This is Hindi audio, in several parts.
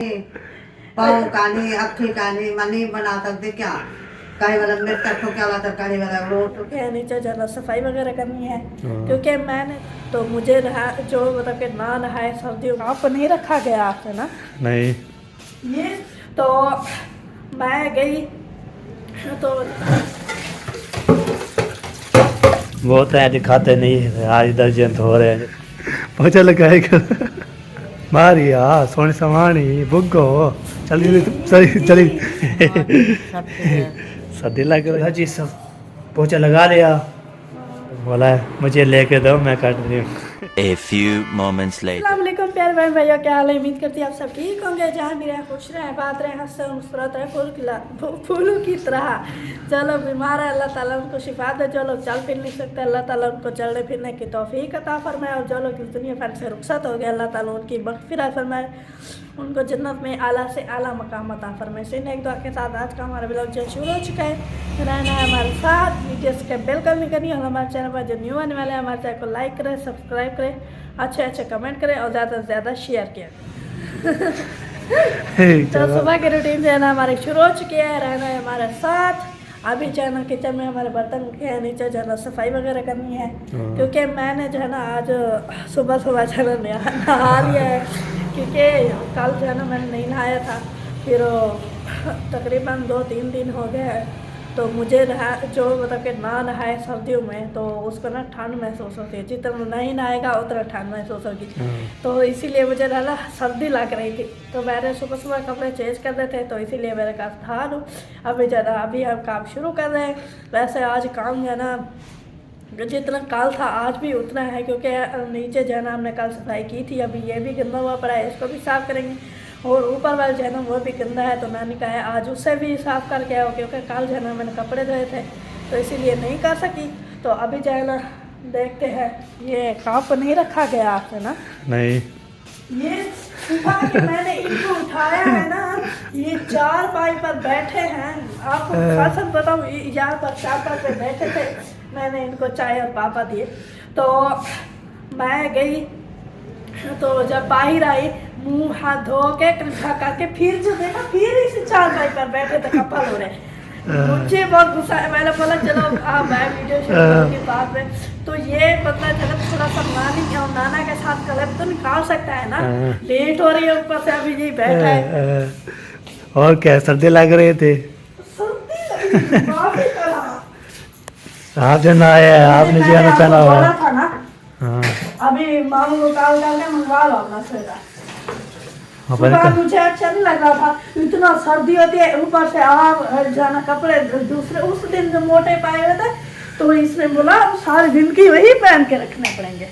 पाँव काले अखे काले मनी बना सकते क्या कहीं वाला मिर्च को क्या बात है कहीं वाला रोट के नीचे जरा सफाई वगैरह करनी है क्योंकि मैंने तो मुझे रहा जो मतलब कि ना नहाए सर्दियों का आप नहीं रखा गया आपसे ना नहीं ये तो मैं गई तो बहुत है दिखाते नहीं है आज दर्जन हो रहे हैं पोछा लगाएगा मारिया सोनी समानी बुग्गो चली चली चली सर्दी लग रहा जी सब पोछा लगा लिया बोला मुझे लेके दो मैं काट रही हूँ A few moments later. अस्सलाम वालेकुम प्यारे बहन भैया, क्या हाल है? उम्मीद करती है आप सब ठीक होंगे, जहाँ भी रहे खुश रहे, बात रहे, हंसते मुस्कुराते रहे, फूलों की तरह। जो लोग बीमार है अल्लाह ताला उनको शिफा दे, जो लोग चल फिर नहीं सकते अल्लाह ताला उनको चलने फिरने की तौफीक अता फरमाए, और जो लोग इस दुनिया भर से रुखसत हो गए अल्लाह ताला उनकी मग़फ़िरत फरमाए, उनको जन्नत में आला से आला मकाम अता फरमाए। से एक दुआ के साथ आज का हमारा ब्लॉग जो शुरू हो चुका है, रहना है हमारे साथ, वीडियोस के बेल करनी करनी, और हमारे चैनल पर जो न्यू आने वाले हैं हमारे चैनल को लाइक करें, सब्सक्राइब करें, अच्छे अच्छे कमेंट करें और ज़्यादा से ज़्यादा शेयर किया। तो सुबह के रूटीन जो है ना हमारे शुरू हो चुकी है, रहना है हमारे साथ। अभी जो है ना किचन में हमारे बर्तन के नीचे जो है ना सफाई वगैरह करनी है, क्योंकि मैंने जो है ना आज सुबह सुबह जो है ना नहा लिया है, क्योंकि कल जो है ना मैंने नहीं नहाया था, फिर तकरीबन 2-3 दिन हो गए हैं, तो मुझे जो मतलब कि ना नहाए सर्दियों में तो उसको ना ठंड महसूस होती है, जितना नहीं नहाएगा उतना ठंड महसूस होगी, तो इसीलिए मुझे ना सर्दी लग रही थी, तो मैंने सुबह सुबह कपड़े चेंज कर रहे थे, तो इसीलिए मेरे पास था लूँ। अभी हम काम शुरू कर रहे हैं। वैसे आज काम जो है ना जितना कल था आज भी उतना है, क्योंकि नीचे जो है ना हमने कल सफाई की थी, अभी ये भी गंदा हुआ पड़ा है, इसको भी साफ़ करेंगे, और ऊपर वाला जो है ना वो भी गंदा है, तो मैंने कहा है आज उससे भी साफ़ करके आओ, क्योंकि कल जो है ना मैंने कपड़े धोए थे तो इसीलिए नहीं कर सकी। तो अभी जो है ना देखते हैं, ये काप नहीं रखा गया आपसे ना? नहीं ये सुबह के मैंने इनको उठाया है ना, ये 4 पाई पर बैठे हैं, आपको खासा बताऊँ, यहाँ पर 4 पाई पर बैठे थे, मैंने इनको चाय और पापा दिए, तो मैं गई, तो जब बाहर आई मुंह हाथ धो के कृपा करके फिर जो देखा फिर इसी 4 पाई पर बैठे थे, कपल हो रहे। मुझे बहुत गुस्सा है, मैंने बोला चलो आप मैं वीडियो शुरू करूँगी बाद में, तो ये मतलब चलो थोड़ा सा नानी और नाना के साथ कलर तो निकाल सकता है ना, लेट हो रही है ऊपर से, अभी यही बैठा है। और क्या सर्दी लग रहे थे? सर्दी लग रही है, काफी तरह। आप जो ना आया आपने जो है ना पहना हुआ बोला था ना, हाँ अभी मामू को कॉल करके मंगवा लो अपना स्वेटर। अपन सुबह मुझे अच्छा नहीं लग रहा था, इतना सर्दी होती है, ऊपर से आप जाना कपड़े दूसरे उस दिन जो मोटे पाए हुए थे, तो इसने बोला सारे दिन की वही पहन के रखने पड़ेंगे।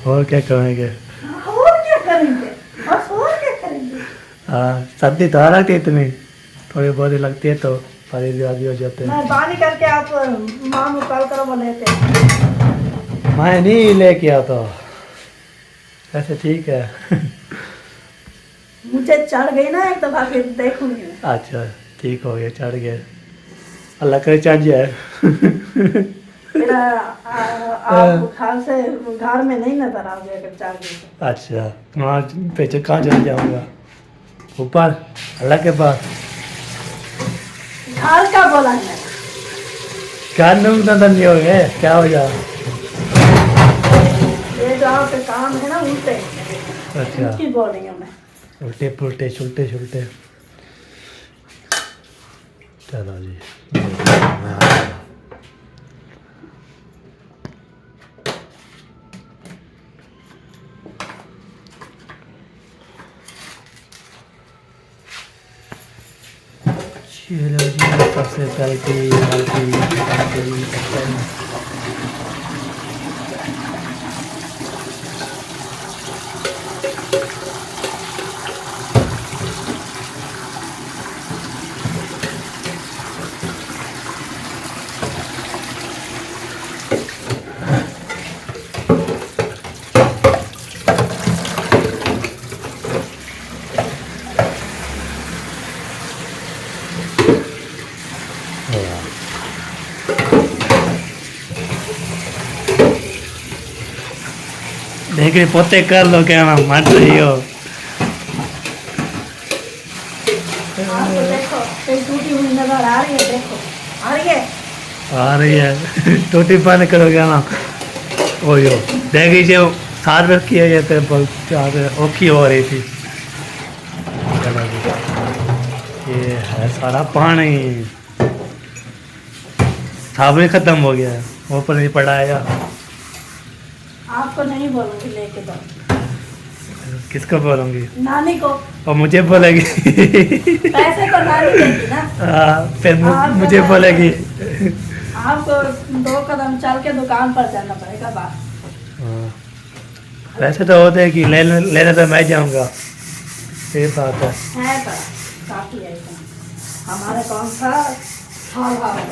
और क्या करेंगे? और क्या करेंगे, बस और क्या करेंगे। हाँ सर्दी तो आ रही थी इतनी, थोड़ी बहुत ही लगती है तो परहेज हो जाते हैं। मेहरबानी करके आप मामू कॉल करो, वो लेते मैं नहीं लेके आता ऐसे, ठीक है। मुझे चढ़ गई ना एक दफा, फिर देखूंगी। अच्छा ठीक हो गया, चढ़ गया, अल्लाह करे चढ़ जाए। फिर आप घर से घर में नहीं नजर आओगे अगर चढ़ गई तो। अच्छा वहाँ पीछे कहाँ चले जाऊँगा? ऊपर अल्लाह के पास। घर का बोला है क्या नजर नहीं हो गए, क्या हो जा? ये जो आपके काम है ना उल्टे, अच्छा उसकी बोल रही हूँ मैं। उल्टे पुल्टे छुलटे छुलटे, चलो जी। चलो जी सबसे पहले देख रहे पोते कर लो, क्या मत रही हो। आपको देखो कहीं टूटी हुई नजर आ रही है, देखो आ रही है। आ रही है टूटी पानी करोगे ना ओ यो देखी जो साथ में किया जाता है बहुत ज़्यादा औखी हो रही थी। चलो जी, ये है सारा पानी साबुन खत्म हो गया है, ऊपर नहीं पड़ा है यार। आपको नहीं बोलूंगी लेके दो, किसको बोलूँगी? नानी को। और मुझे बोलेगी पैसे तो नानी देगी ना। फिर आप मुझे तो बोलेगी। आपको 2 कदम चल के दुकान पर जाना पड़ेगा बाहर। हाँ, वैसे तो होते हैं कि लेने तो मैं जाऊंगा, ये बात है। पर काफी है इतना। हमारे कौन सा हाल हाल है।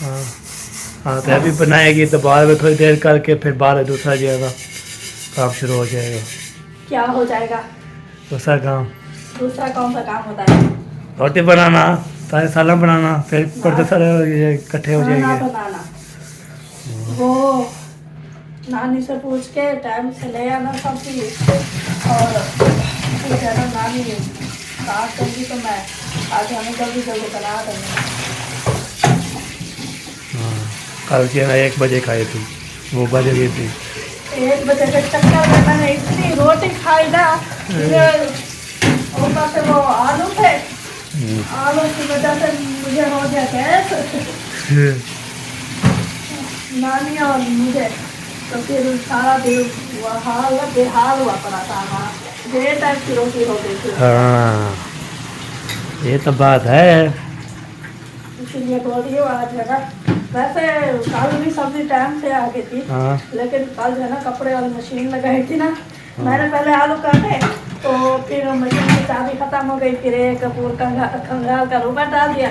हाँ हाँ, तो अभी बनाएगी तो बाद में थोड़ी देर करके फिर बाहर दूसरा जाएगा काम शुरू हो जाएगा। क्या हो जाएगा? दूसरा काम, दूसरा कौन सा काम होता है? रोटी बनाना, सारे सालन बनाना, फिर पड़ते सारे ये इकट्ठे हो खाना जाएंगे। बनाना, वो नानी से पूछ के टाइम से ले आना सब चीज। और फिर ज़्यादा नानी काट देंगी तो मैं आज हमें जल्दी जल्दी बना देंगे। हाँ, कल जो है ना 1 बजे खाई थी, वो बज गई थी। 1 बजे के चक्कर में मैंने इतनी रोटी खाई ना, फिर ऊपर से वो आलू थे, आलू की वजह से मुझे हो गया गैस, नानी और मुझे। तो फिर सारा दिन बेहाल हुआ पड़ा था। हाँ, देर टाइम की रोटी हो गई थी। हाँ, ये तो बात है। इसीलिए बोल रही हूँ आज है ना। वैसे कल भी सब्जी टाइम से आ गई थी, हाँ लेकिन कल जो है ना कपड़े वाली मशीन लगाई थी ना, मैंने पहले आलू काटे तो फिर मशीन की चाबी खत्म हो गई, फिर एक पूर खंगाल का रुपा डाल दिया,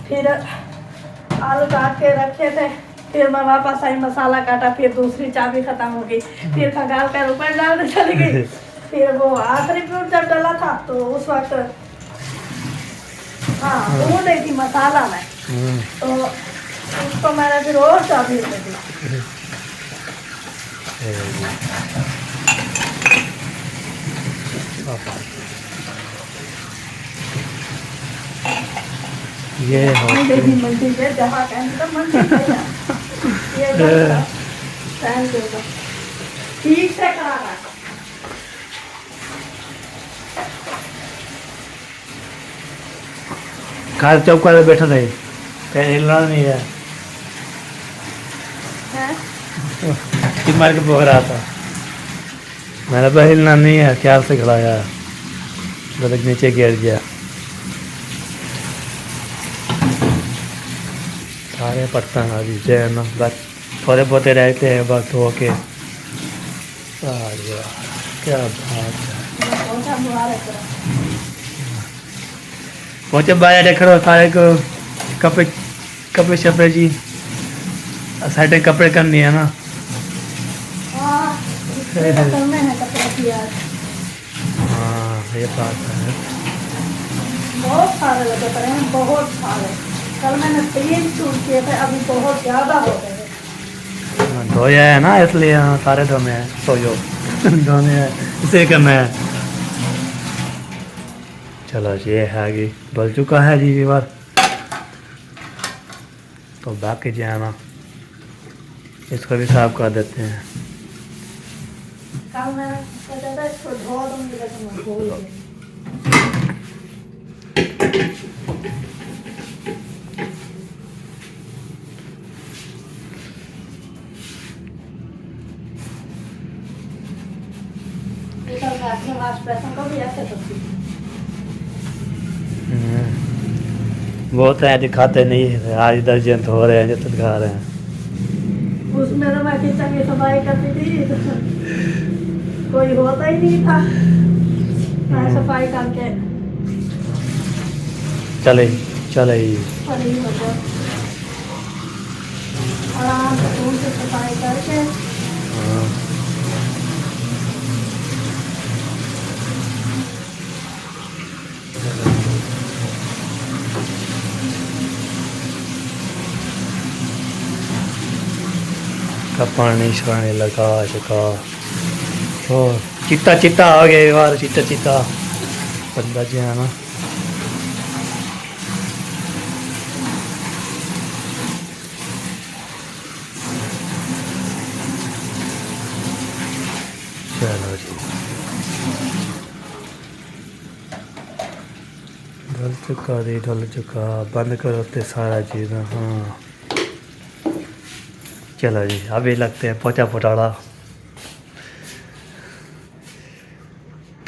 फिर आलू काट के रखे थे, फिर मैं वापस आई मसाला काटा, फिर दूसरी चाबी खत्म हो गई, फिर खंगाल का रुपा डालने चली गई। फिर वो आखिरी फ्रूट जब डाला था तो उस वक्त हाँ ढूंढ रही थी मसाला में, तो उसको मैंने फिर और चाबी दे दी। ये हो देखी मंदिर है जहाँ कहेंगे तो मंदिर है ना। ये बस टाइम दे दो, ठीक से करा था। कार चौका पे बैठा नहीं, कहीं हिलना नहीं है। मार के बोल रहा था, मैंने तो हिलना नहीं है, ख्याल से खिलाया, गलत नीचे गिर गया। सारे पत्थर अभी जो है ना बस थोड़े बहुते रहते हैं, बस हो के क्या बात है। पहुँचे बाहर देख रहे हो सारे को कपड़े शपड़े जी साइड कपड़े करनी है ना। करने हैं कपड़े की आज। हाँ ये बात है। बहुत सारे लगे पड़े हैं, बहुत सारे। कल मैंने 3 सूट किए थे, अभी बहुत ज़्यादा हो गए हैं। धोया है ना इसलिए, हाँ सारे धोने हैं, सोचो धोने हैं इसे करना है। चलो जी, ये है आगे बल चुका है जी बार, तो बाकी जो है ना इसको भी साफ कर देते हैं। कल मैं सोचा था इसको धो दूंगी, लेकिन मैं भूल गई। इधर मैं अपने वाश बेसन को भी ऐसे करती हूँ। बहुत है दिखाते नहीं है, आज दर्जन हो रहे हैं जो दिखा रहे हैं। उसमें तो मैं किचन की सफाई करती थी, तो कोई होता ही नहीं था। मैं सफाई करके चले चले फ्री हो गया, आराम से रूम से सफाई करके। का पानी शानी लगा चुका, और चिट्टा चिट्टा आ गया यार, चिट्टा चिट्टा बंदा जो है ना ढल चुका बंद करो ते सारा चीज़ हाँ। चलो जी अभी लगते हैं पोचा फुटाड़ा।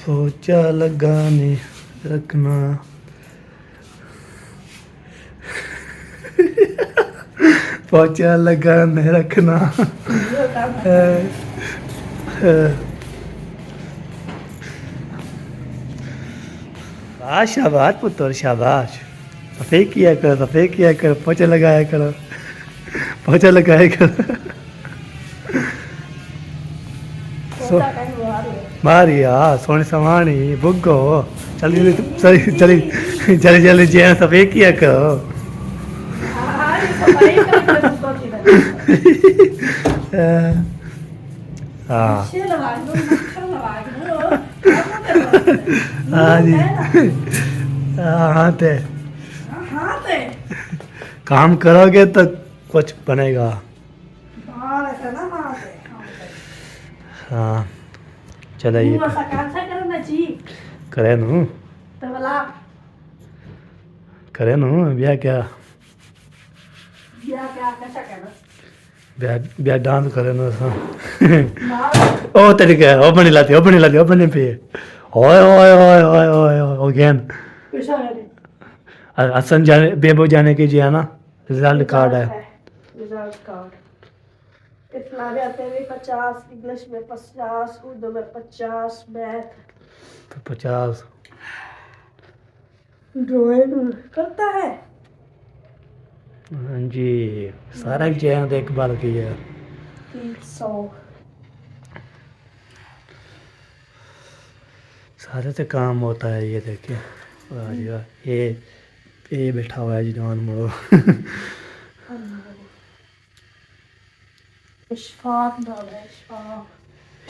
पोचा लगाने रखना पोचा लगाने रखना। शाबाश पुत्र शाबाश। सफेद किया कर पोचा लगाया करो पोचा लगाया करो। पोता कहीं बाहर है। मारिया सोनी समानी बुग्गो चली चली चली चली चली जैन सफेद किया करो। हाँ, ये सफाई करके उसको किधर हाँ अच्छे लगा दो मक्खन लगा दो क्या करते हैं? हाँ जी है ना? हाँ ते हाँ ते काम करोगे तो कुछ बनेगा। बाहर है ना हाँ ते हाँ चलो ये तू ऐसा कैसा करना चाहिए करे नू तो बोला करे नू ब्याह क्या क्या क्या कैसा करना ब्याह डांस करे नू सा बाहर ओ तरीके ओ बनी लाती ओ बनी पे ओए ओए ओए ओए ओए ओ गेन कैसा करे असम जाने बेबो जाने की जी है ना रिजल्ट कार्ड है। रिजल्ट कार्ड इस्लामी आते में 50 इंग्लिश में 50 उर्दू में 50 मैथ 50 ड्राइंग करता है हाँ जी सारा चैन देखभाल की है। 300 सारे से काम होता है ये देखिए वाह जी वाह। ये बैठा हुआ है जी जवान मोड़ो। इशफाक नाम है इशफाक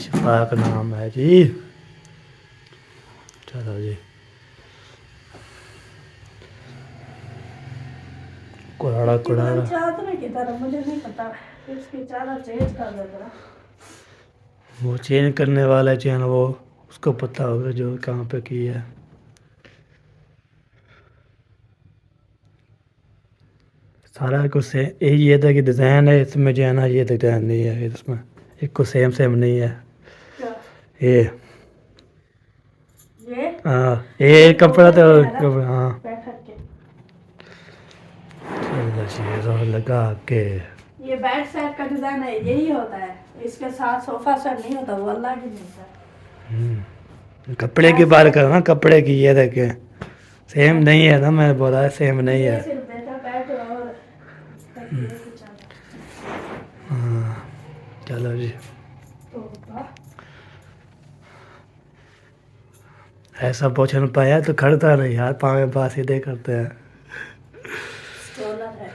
शफाक नाम है जी। चलो जी कुराड़ा कुराड़ा चादर की तरह मुझे नहीं पता इसकी चादर चेंज कर देता वो चेंज करने वाला चैन वो उसको पता होगा जो कहाँ पे की है। सारा कुछ से ये था कि डिज़ाइन है इसमें जो है ना ये डिज़ाइन नहीं है इसमें एक को सेम नहीं है क्या ये ये हाँ ये कपड़ा तो हाँ बैठक के चलो जी रो लगा के ये बैक साइड का डिजाइन है यही होता है इसके साथ सोफा सेट नहीं होता वो अलग ही मिलता है। कपड़े की बात करो ना कपड़े की ये देखे सेम नहीं है ना मैंने बोला है सेम नहीं ये है। सिर्फ बैठा बैठ और ये कुछ अलग। हाँ चलो जी तो वाह, ऐसा पोछन पाया तो खड़ता नहीं यार पाँव में पास सीधे करते हैं। स्टोलर है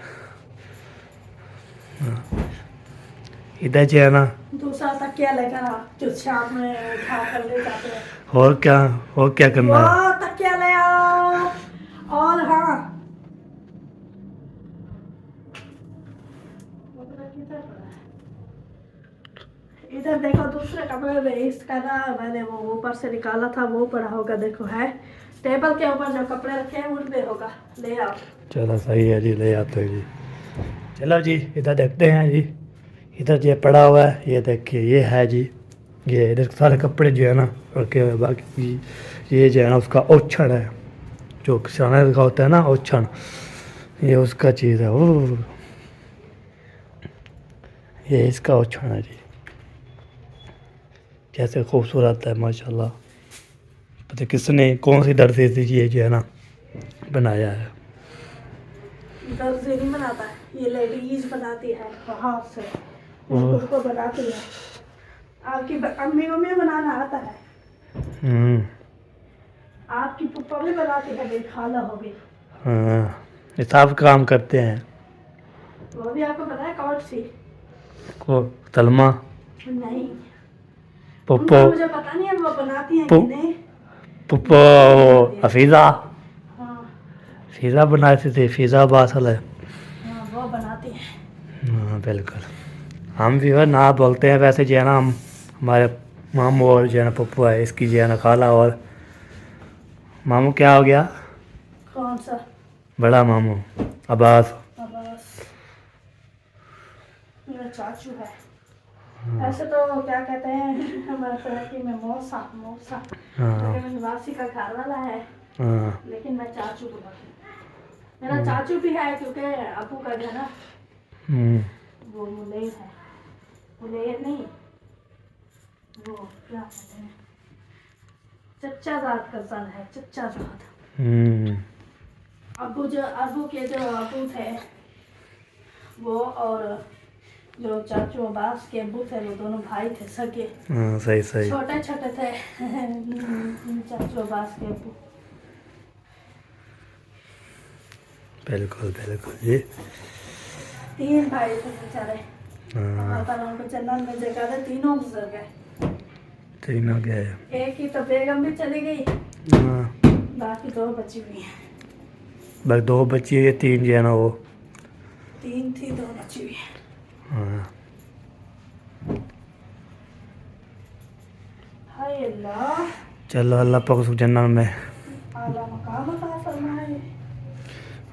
इधर जो है ना दूसरा तकिया लेकर आ जो शाम में उठा कर ले जाते हैं और क्या करना है। वो तकिया ले आओ और हाँ इधर देखो दूसरे कमरे में इसका ना मैंने वो ऊपर से निकाला था वो पड़ा होगा देखो है टेबल के ऊपर जो कपड़े रखे हैं उनमें होगा ले आओ। चलो सही है जी ले आते हैं जी। चलो जी इधर देखते हैं जी इधर ये पड़ा हुआ है ये देखिए ये है जी ये इधर सारे कपड़े जो है ना रखे हुए बाकी ये जो है ना उसका ओछण है जो किसाना का होता है ना ओछण ये उसका चीज़ है वो ये इसका ओछण है जी। कैसे खूबसूरत है माशाल्लाह पता किसने कौन सी दर्जी से ये जो है ना बनाया है। दर्जी नहीं बनाता है ये लेडीज बनाती है बाहर से ओह। उनको बनाती है आपकी अम्मी मम्मी बनाना आता है आपकी पप्पा भी बनाती है मेरी खाला होगी हाँ ये सब काम करते हैं। वो भी आपको पता है कौन सी को सलमा नहीं पप्पो उनको मुझे पता नहीं है वो बनाती हैं कि पु- नहीं पप्पो हफीज़ा हाँ फीज़ा बनाती थी फीज़ा बासल है। हाँ वो बनाती है हाँ बिल्कुल हम भी है ना बोलते हैं वैसे जो है ना हम हमारे मामू और जो है ना पप्पू है इसकी जो है ना खाला और मामू क्या हो गया कौन सा? बड़ा मामू अब्बास। अब्बास मेरा चाचू है। ऐसे तो क्या कहते हैं हमारे सराकी में मौसा मौसा, हाँ लेकिन निवासी का घर वाला है, हाँ लेकिन मैं चाचू बोलती हूँ। मेरा चाचू भी है क्योंकि अबू का जो है ना वो मुलेर है। मुलेर नहीं, वो क्या कहते हैं, चच्चा जात का सन है, चच्चा जात। अबू के जो अबू थे वो, और जो चाचू अब्बास के अबू थे वो दोनों भाई थे सगे। हाँ सही सही। छोटे छोटे थे चाचू अब्बास के अबू। बिल्कुल बिल्कुल जी। 3 भाई थे बेचारे। हाँ अल्लाह ताला उनको जन्नत में जगह दे। तीनों गुजर गए। तीनों गए। एक ही तो बेगम भी चली गई, हाँ बाकी 2 बची हुई हैं। बस 2 बच्ची है, 3 जो है ना वो। 3 थी, 2 बची हुई हैं। हाँ हाय अल्लाह, चलो अल्लाह पाक उसको जन्नत में, आला मकाम अता फरमाए।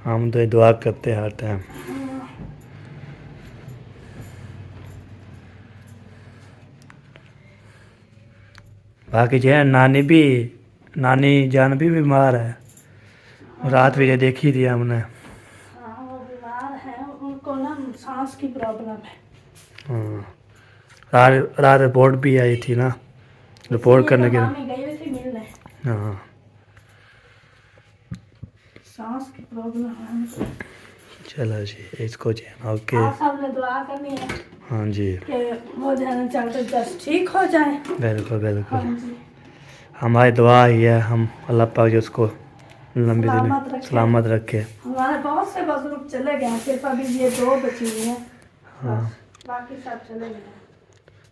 हम तो दुआ करते हैं हर टाइम। बाकी जो है नानी जान भी बीमार है, रात भी ये देखी थी हमने। हाँ वो बीमार है, उनको ना सांस की प्रॉब्लम है। हाँ रात रिपोर्ट भी आई थी ना, रिपोर्ट करने के। मामी गई हुई थी मिलने। हाँ सांस की प्रॉब्लम है उनको। चलो जी इसको जी ओके। आप सबने दुआ करनी है हाँ जी कि वो जाना चाहते जस्ट ठीक हो जाए। बिल्कुल बिल्कुल। हाँ जी, हमारी दुआ ही है, हम अल्लाह पाक जो उसको लंबी सलामत दिन रखे। सलामत रखे। हमारे बहुत से बुजुर्ग चले गए हैं, सिर्फ अभी ये 2 बची हुई हैं। हाँ बाकी सब चले गए हैं।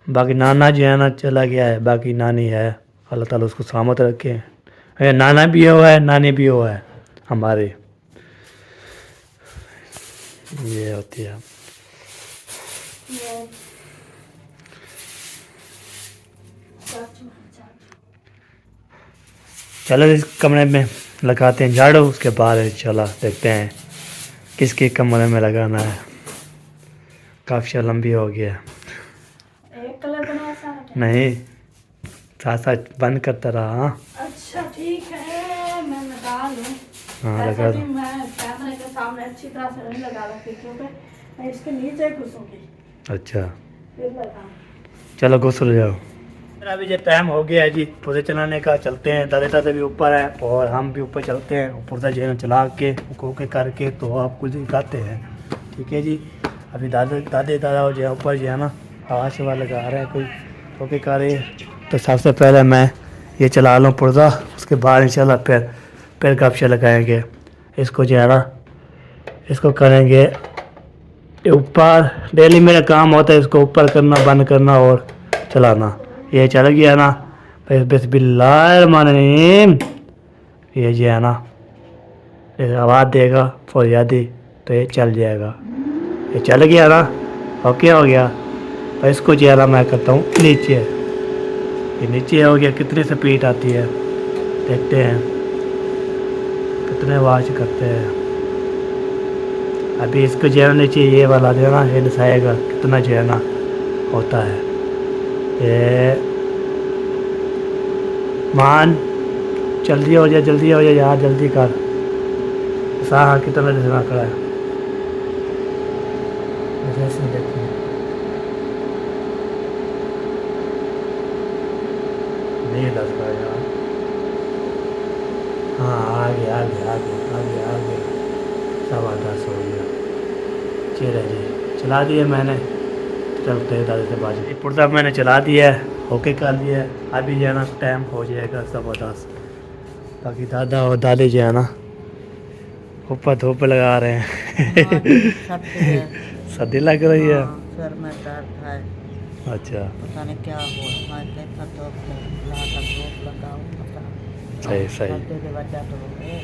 बाकी नाना जो है ना चला गया है, बाकी नानी है, अल्लाह ताला उसको सलामत रखे। नाना भी हुआ है, नानी भी हुआ है हमारे। ये होती है। ये चाचू हैं, चाचू। चलो इस कमरे में लगाते हैं झाड़ू, उसके बाद चला देखते हैं किसके कमरे में लगाना है। काफ़ी लंबी हो गया। एक कलर बनाया सारा। नहीं साथ साथ बंद करता रहा। हाँ अच्छा ठीक है, मैं लगा लूँ। हाँ वैसे लगा भी दो। मैं कैमरे के सामने अच्छी तरह से नहीं लगा रखी क्योंकि मैं इसके नीचे घुसूंगी, अच्छा फिर लगाऊँ। चलो गुस्ल जाओ। अभी जो टाइम हो गया है जी पुर्जे चलाने का, चलते हैं। दादा दादा भी ऊपर है और हम भी ऊपर चलते हैं। पुर्जा जो है चला के कोके करके तो आपको दिखाते हैं, ठीक है जी। अभी दादा जो है ऊपर जो है ना हवा शवा लगा रहे हैं, कोई कोके कर रहे हैं। तो सबसे पहले मैं ये चला लूँ पुर्जा, उसके बाद इंशाल्लाह फिर कपशे लगाएंगे। इसको जो है ना इसको करेंगे ऊपर। डेली मेरा काम होता है इसको ऊपर करना, बंद करना और चलाना। ये चल गया ना, बिस्मिल्लाहिर्रहमानिर्रहीम। ये जो है ना एक आवाज़ देगा फौरियादी तो ये चल जाएगा। ये चल गया ना, ओके हो गया। और इसको जो है ना मैं करता हूँ नीचे। ये नीचे हो गया, कितनी स्पीड आती है देखते हैं, कितने आवाज़ करते हैं। अभी इसको जो है नीचे ये वाला जो है ना ये दिखाएगा कितना जो है ना होता है। ये मान जल्दी हो जाए यार, जल्दी कर। हाँ कितना दिखना खड़ा है जैसे देखो। नहीं दस रहा यार। हाँ आगे सवा 10 हो गया। चलो जी चला दिए मैंने, चलते हैं दादा से बाजी। पुर्जा मैंने चला दिया है, ओके कर लिया है। अभी जो है ना टाइम हो जाएगा सवा 10। बाकी दादा और दादी जो है ना ऊपर धूप लगा रहे हैं। सर्दी लग रही है। सर में दर्द है, अच्छा पता नहीं क्या हो। मैं कैसा तो धूप लगाऊं, पता सही सही। सर्दी की वजह तो हो गई।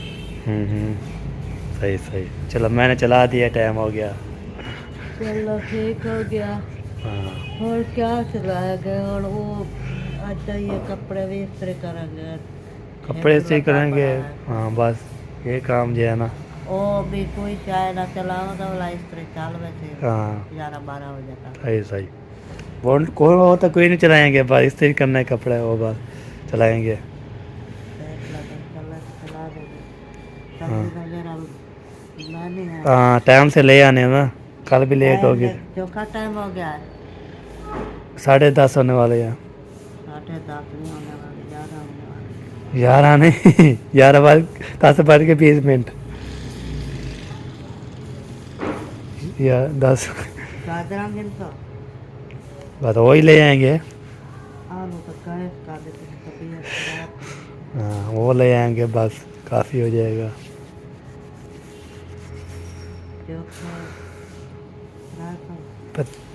सही। चलो मैंने चला दिया, टाइम हो गया। चलो ठीक हो गया। हाँ और क्या चलाएंगे, और वो आज ये कपड़े भी इस्त्री करेंगे। कपड़े इस्त्री करेंगे। हाँ बस ये काम जो है ना, ओ भी कोई चाय ना चलाओ तो वाला इस तरह चाल वैसे हाँ 11-12 हो जाता। सही सही। वो कोई हो तो कोई नहीं चलाएंगे, बस इस्त्री करना है कपड़े, वो बस चलाएंगे। देख लो तो चला देंगे। हाँ। सब्जी वगैरह लानी है। हाँ टाइम से ले आने ना, कल भी लेट हो गए। चौका टाइम हो गया है। 10:30 होने वाले हैं। 10:30 नहीं होने वाले, 11 होने वाले। 11 नहीं 11:10 या 10 गाजरा गिन तो बस वही ले आएंगे। आलू तो गैस का देते हैं तबीयत खराब। हाँ वो ले आएंगे, बस काफ़ी हो जाएगा। चौका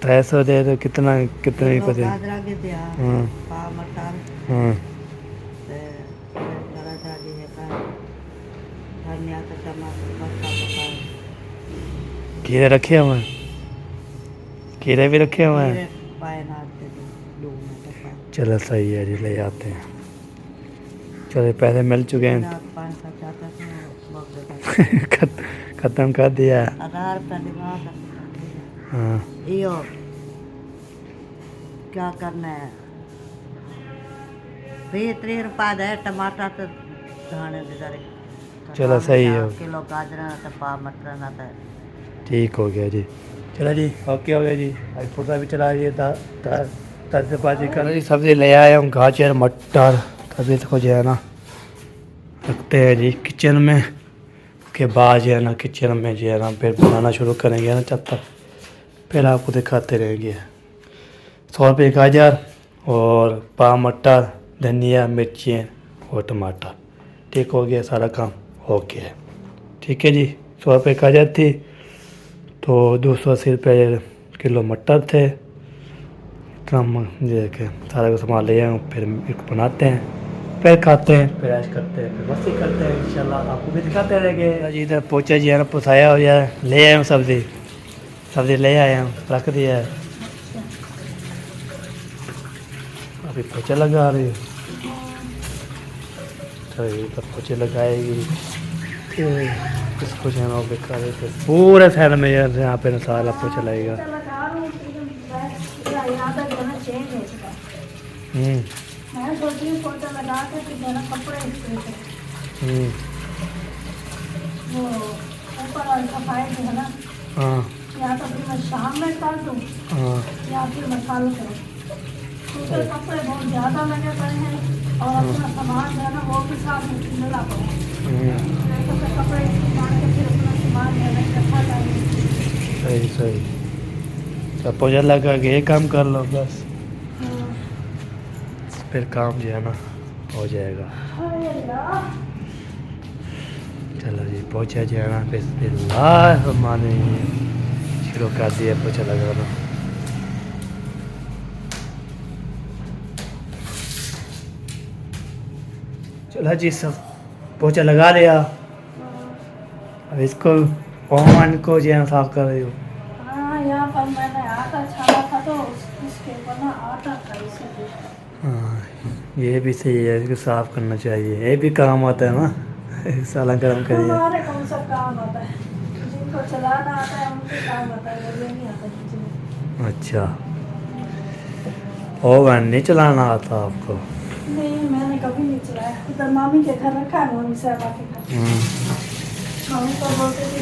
300 दे तो कितना कितना ही पता। गाजरा के दिया हाँ पाव मटर हाँ ते तरह जादी है का धनिया का टमाटर पत्ता पकाए। खीरे रखे हुए हैं, खीरे भी रखे हुए हैं। पाए ना आते दो में तो पाए। चलो सही है जी, ले आते हैं। चलो पैसे मिल चुके हैं। रात 500 चाहता था बहुत ख़त्म कर दिया। आधार का दिमाग हाँ यो क्या करना है 30 रुपया है टमाटर तो धाने बेचारे। चलो सही है। किलो गाजर तो पाव मटर ना तो ठीक हो गया जी। चलो जी ओके हो गया जी। आज फुर्ता भी चला रही है से बाजी कर जी। सब्ज़ी ले आया हूँ, गाजर मटर। तभी इसको जो है ना रखते हैं जी किचन में, के बाद जो है ना किचन में जो है ना फिर बनाना शुरू करेंगे ना, जब तक फिर आपको दिखाते रहेंगे। 100 रुपये गाजर और पाव मटर, धनिया, मिर्ची और टमाटर। ठीक हो गया सारा काम, ओके ठीक है जी। 100 रुपये गाजर थी तो 280 रुपये किलो मटर थे। इतना के सारा कुछ सामान ले आए, फिर इसको बनाते हैं, फिर खाते हैं, फिर ऐश करते हैं, फिर मस्ती करते हैं। इंशाल्लाह आपको भी दिखाते रहेंगे जी। इधर पोचा जी है ना पुसाया हो जाए, ले आए हूँ सब्ज़ी ले आया हूँ, रख दिया है। अभी पोचा लगा रही है, चलिए तब पोचे लगाएगी। इसको जो है ना बेकार है, पूरे फैन में यहाँ पे ना सारा पोचा लगेगा। मैं सोच रही हूँ पोछा लगा के फिर जरा कपड़े इस्त्री करें। वो ऊपर वाली सफाई जो है ना, हाँ या तो फिर मैं शाम में कर दूँ हाँ या फिर मैं चालू करूँ, क्योंकि कपड़े बहुत ज़्यादा लगे पड़े हैं और अपना सामान जो है ना वो भी साथ में मिला पड़ा है। तो फिर कपड़े मार के फिर अपना सामान जो है ना इकट्ठा करेंगे। सही तो पोछा लगा के ये काम कर लो बस, फिर काम जो है ना हो जाएगा। चलो जी पोछा जो है ना बिस्मिल्लाह माने शुरू कर दिया पोछा लगाना। चलो जी सब पोछा लगा लिया, अब इसको ओवन को जो है साफ कर रही हो। हाँ यहाँ पर मैंने आटा छाना था तो इसके ऊपर ना आटा था इसीलिए। हाँ ये भी सही है, इसको साफ करना चाहिए, ये भी काम आता है ना साला गरम करिए। हमारे कौन सा काम आता है, जिनको चलाना आता है उनके काम आता है, मुझे नहीं आता किसी। अच्छा ओवन नहीं चलाना आता आपको? नहीं मैंने कभी नहीं चलाया, उधर मामी के घर रखा है, मम्मी साहबा के घर। मामी तो बोलते थे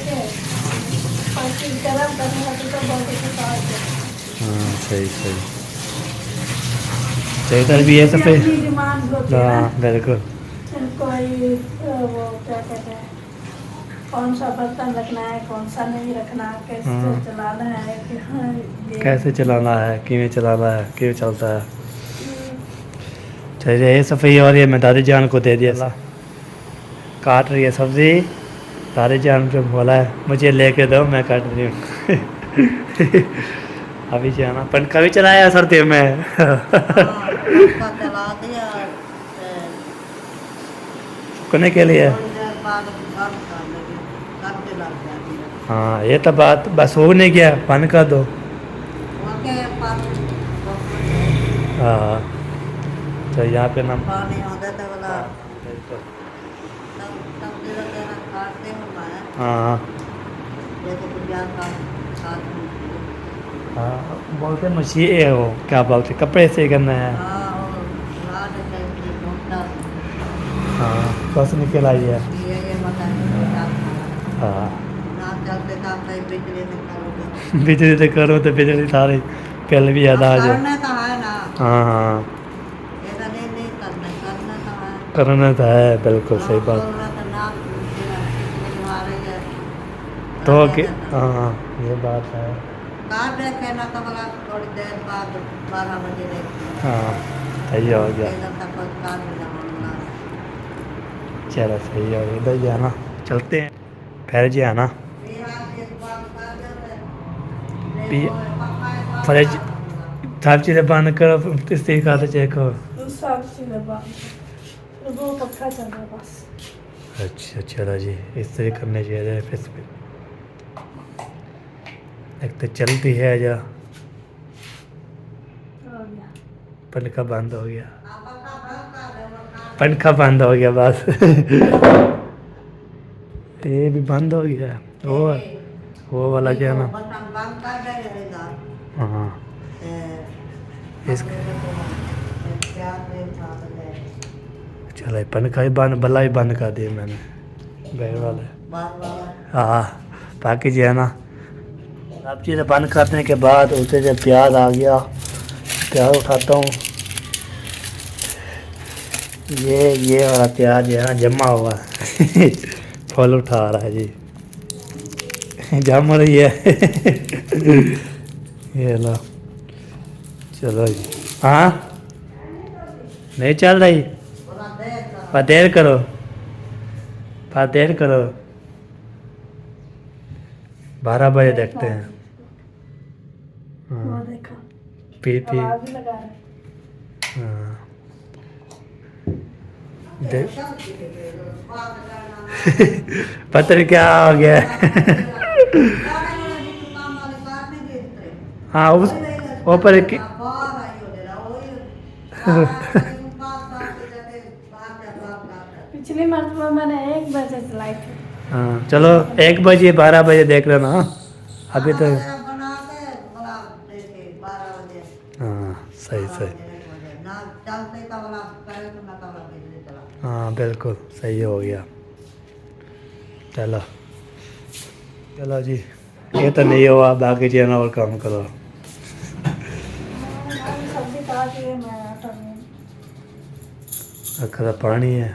कि गरम करने होते तो बोलते थे हाँ सही तो इधर भी है तो फिर डिमांड होती है ना, हाँ बिल्कुल। कोई वो क्या कहते हैं कौन सा बर्तन रखना है कौन सा नहीं रखना, कैसे चलाना है कि हाँ कैसे चलाना है, किਵੇਂ चलाना है, क्यों चलता है। चलिए ये सफ़ाई और ये मैं दादी जान को दे दिया, काट रही है सब्ज़ी। दादी जान को बोला है मुझे लेके दो मैं काट रही हूँ अभी जाना पर कभी चलाया सर्दी में चला दिया सुखने के लिए। हाँ ये तो बात बस हो नहीं गया, बंद कर दो। हाँ तो यहाँ पे ना पानी आता था वाला तब हाँ जैसे पंजाब का साथ में हाँ बोलते मशीन है वो क्या बोलते कपड़े से करना है। हाँ और रात में ढूंढता हाँ बस निकल आई है। ये बता पंजाब का हाँ ना चलते काम पे बिजली से करोगे बिजली से करो तो बिजली सारी बिल भी ज़्यादा आ जाए। करना तो है ना हाँ हाँ ऐसा नहीं करना तो है करना तो है बिल्कुल सही बात। करना तो ना बिजली आ रही है तो कि हाँ ये बात है। कार देखे ना तो बोला थोड़ी देर बाद 12 बजे देखते हाँ सही हो गया। इधर तक कोई कार नहीं लगा चलो सही हो गया इधर जाना चलते हैं फिर जी आना फ्रिज सब चीज़ें बंद करो इस तरीके से चेक करो। सब चीज़ें बंद वो पक्का चल रहा है बस। अच्छा चलो जी इस तरह करने चाहिए फिर एक तो चलती है जा हो गया। पंखा बंद हो गया पंखा बंद हो गया बस ये भी बंद हो गया वो वाला क्या ना। बटन बंद कर देगा हाँ इस चलो पंखा ही बंद भला ही बंद कर दिया मैंने बैग वाले। हाँ बाकी जो है ना सब चीज़ें बंद करने के बाद उसे जब प्याज आ गया प्याज उठाता हूँ। ये वाला प्याज है ना जमा हुआ फल उठा रहा है जी जम रही है ये लो चलो जी। हाँ नहीं चल रही पर देर करो 12 बजे देखते हैं। वो देखो पी आवाज़ भी लगा रहे हैं। हाँ पता नहीं क्या हो गया हाँ उस ऊपर पिछली मरतबा मैंने 1 बजे चलाई थी। हाँ चलो 1 बजे 12 बजे देख लेना अभी तो। हाँ सही हाँ बिल्कुल सही हो गया। चलो जी ये तो नहीं हुआ बाकी चीज़ और काम करो। सब्जी काट लिए मैं आटा में अखरा पानी है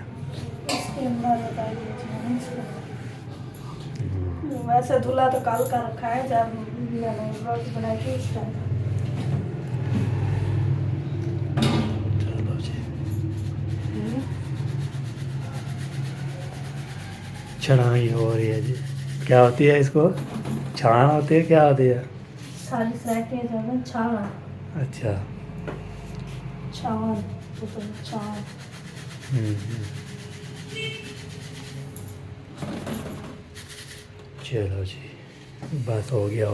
इसके अंदर बता दीजिए इसको। वैसे धुला तो कल का रखा है जब मैंने रोटी बनाई थी उस टाइम। चलो जी छड़ाई हो रही है जी। क्या होती है इसको छान होती है क्या होती है। सारी सैके जो है छान अच्छा छान छान। चलो जी बस हो गया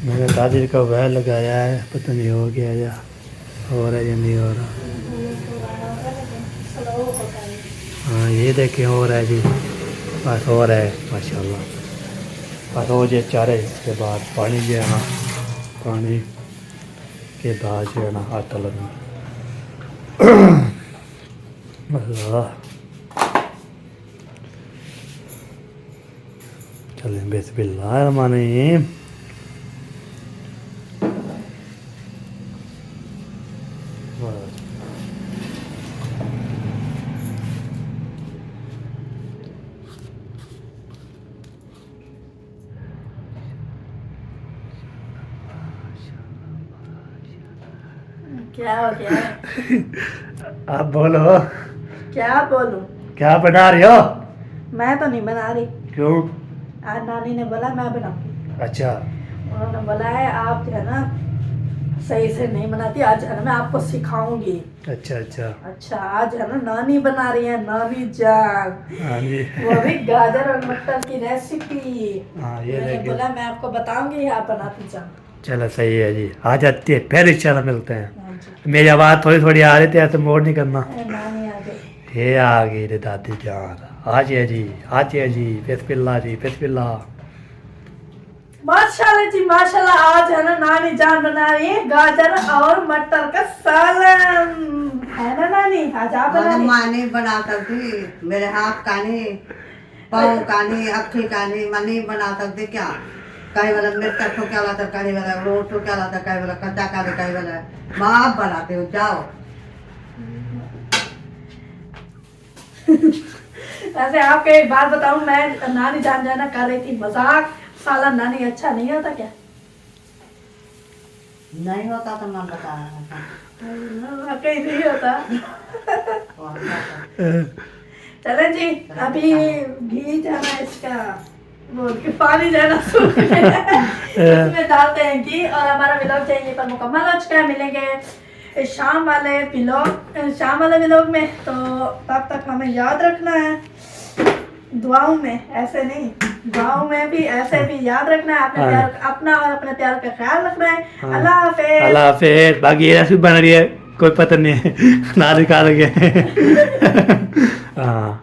मैंने दादी का वह लगाया है पता नहीं हो गया या हो रहा है या नहीं हो रहा। हाँ ये देखें हो रहा है जी बस हो रहा है माशाल्लाह। बस हो जाए चारे इसके बाद पानी जो है ना पानी के बाद जो है ना आटा लगना अल्लाह। चलें बिस्मिल्लाहिर्रहमानिर्रहीम। क्या हो गया आप बोलो क्या बोलूं। क्या बना रही हो। मैं तो नहीं बना रही क्यों। आज नानी ने बोला मैं बनाऊंगी। अच्छा उन्होंने बोला है आप जो है ना सही से नहीं बनाती आज है ना मैं आपको सिखाऊंगी। अच्छा अच्छा अच्छा आज है ना नानी बना रही है नानी जान हाँ जी वो भी गाजर और मटर की रेसिपी। हाँ ये मैंने देखिए बोला मैं आपको बताऊंगी आप बनाती जान। चलो सही है जी आ जाती है फिर इंशाल्लाह मिलते हैं। हाँ जी। मेरी आवाज़ थोड़ी थोड़ी आ रही थी ऐसे मोड़ नहीं करना। नानी आ गई। ये आ गई रे दादी जान। आजिए जी, आजिए जी, बिस्मिल्लाह जी, बिस्मिल्लाह। माशाल्लाह जी माशाल्लाह। आज है ना नानी जान बना रही है गाजर और मटर का सालन, है ना नानी? आज आप बना रही? माँ नहीं बना सकती, मेरे हाथ का नहीं, पाँव का नहीं, अखी का नहीं, मैं नहीं बना सकती क्या? कहीं वाला मिर्चा ठोक्या लाता, कहीं वाला रोट ठोक्या लाता, कहीं वाला कच्चा का दे, कहीं वाला माँ आप बनाते हो, जाओ। वैसे आपको एक बात बताऊं, मैं नानी जान जाना कर रही थी मजाक, सालन नानी अच्छा नहीं होता क्या? नहीं होता तो मैं बता रहा था। कहीं नहीं होता। और क्या करते? चले जी, अभी घी जाना इसका बोल के पानी जाना सूख गया है। इसमें डालते हैं घी और हमारा व्लॉग यहीं पर मुकम्मल हो चुका है। मिलेंगे शाम वाले व्लॉग में। तो तब तक हमें याद रखना है दुआओं में, ऐसे नहीं, दुआओं में भी ऐसे भी याद रखना है, अपने प्यार, अपना और अपने प्यार का ख्याल रखना है। अल्लाह हाफिज। अल्लाह हाफिज। बाकी ये रेसिपी बन रही है, कोई पता नहीं है ना निकाल गए। हाँ।